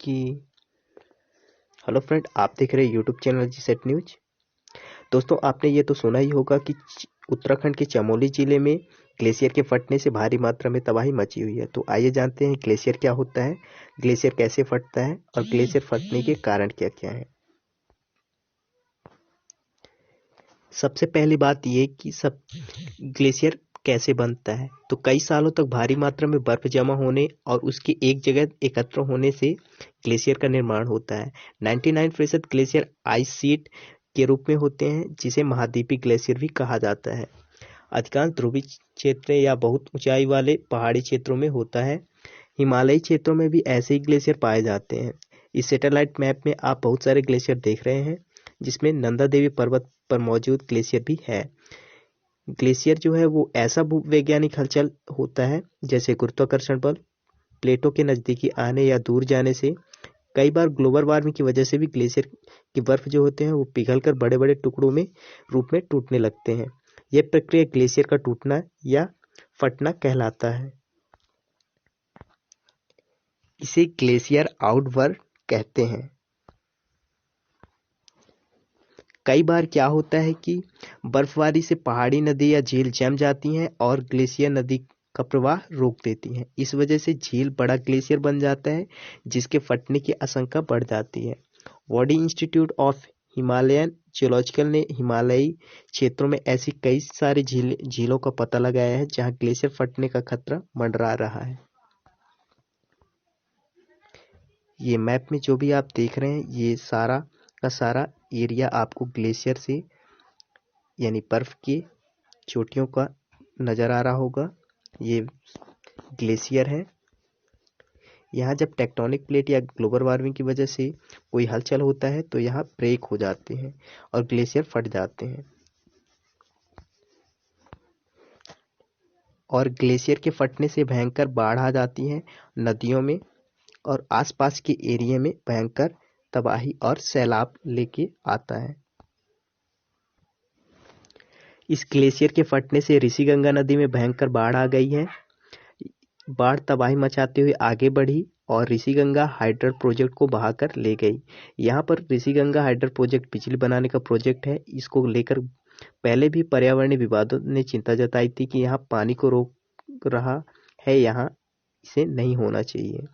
कि hello friend, आप देख रहे हैं यूट्यूब चैनल जी सेट न्यूज। दोस्तों, आपने ये तो सुना ही होगा कि उत्तराखंड के चमोली जिले में ग्लेशियर के फटने से भारी मात्रा में तबाही मची हुई है। तो आइए जानते हैं ग्लेशियर क्या होता है, ग्लेशियर कैसे फटता है और ग्लेशियर फटने के कारण क्या क्या है। सबसे पहली बात ये कि सब ग्लेशियर कैसे बनता है। तो कई सालों तक भारी मात्रा में बर्फ जमा होने और उसकी एक जगह एकत्र होने से ग्लेशियर का निर्माण होता है। 99% ग्लेशियर आइस शीट के रूप में होते हैं, जिसे महाद्वीपीय ग्लेशियर भी कहा जाता है। अधिकांश ध्रुवीय क्षेत्र या बहुत ऊंचाई वाले पहाड़ी क्षेत्रों में होता है। हिमालयी क्षेत्रों में भी ऐसे ही ग्लेशियर पाए जाते हैं। इस सैटेलाइट मैप में आप बहुत सारे ग्लेशियर देख रहे हैं, जिसमें नंदा देवी पर्वत पर मौजूद ग्लेशियर भी है। ग्लेशियर जो है वो ऐसा वैज्ञानिक हलचल होता है जैसे गुरुत्वाकर्षण बल, प्लेटों के नजदीकी आने या दूर जाने से। कई बार ग्लोबल वार्मिंग की वजह से भी ग्लेशियर की बर्फ जो होते हैं वो पिघलकर बड़े बड़े टुकड़ों में रूप में टूटने लगते हैं। यह प्रक्रिया ग्लेशियर का टूटना या फटना कहलाता है। इसे ग्लेशियर आउटवर्ड कहते हैं। कई बार क्या होता है कि बर्फबारी से पहाड़ी नदी या झील जम जाती हैं और ग्लेशियर नदी का प्रवाह रोक देती हैं। इस वजह से झील बड़ा ग्लेशियर बन जाता है, जिसके फटने की आशंका बढ़ जाती है। वॉडी इंस्टीट्यूट ऑफ हिमालयन जियोलॉजिकल ने हिमालयी क्षेत्रों में ऐसी कई सारी झीलों का पता लगाया है जहां ग्लेशियर फटने का खतरा मंडरा रहा है। ये मैप में जो भी आप देख रहे हैं, ये सारा का सारा एरिया आपको ग्लेशियर से यानी बर्फ की चोटियों का नज़र आ रहा होगा। ये ग्लेशियर है। यहाँ जब टेक्टोनिक प्लेट या ग्लोबल वार्मिंग की वजह से कोई हलचल होता है तो यहाँ ब्रेक हो जाते हैं और ग्लेशियर फट जाते हैं। और ग्लेशियर के फटने से भयंकर बाढ़ आ जाती है नदियों में, और आसपास के एरिया में भयंकर तबाही और सैलाब लेके आता है। इस ग्लेशियर के फटने से ऋषिगंगा नदी में भयंकर बाढ़ आ गई है। बाढ़ तबाही मचाते हुए आगे बढ़ी और ऋषिगंगा हाइड्रो प्रोजेक्ट को बहाकर ले गई। यहाँ पर ऋषिगंगा हाइड्रो प्रोजेक्ट बिजली बनाने का प्रोजेक्ट है। इसको लेकर पहले भी पर्यावरणीय विवादों ने चिंता जताई थी कि यहाँ पानी को रोक रहा है, यहाँ इसे नहीं होना चाहिए।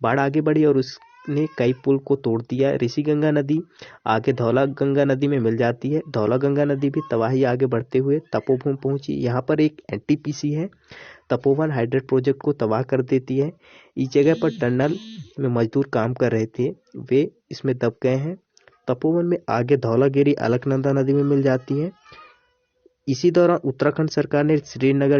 बाढ़ आगे बढ़ी और उसने कई पुल को तोड़ दिया। ऋषिगंगा नदी आगे धौला गंगा नदी में मिल जाती है। धौला गंगा नदी भी तबाही आगे बढ़ते हुए तपोवन पहुंची। यहाँ पर एक एनटीपीसी है, तपोवन हाइड्रो प्रोजेक्ट को तबाह कर देती है। इस जगह पर टनल में मजदूर काम कर रहे थे, वे इसमें दब गए हैं। तपोवन में आगे धौलागिरी अलकनंदा नदी में मिल जाती है। इसी दौरान उत्तराखंड सरकार ने श्रीनगर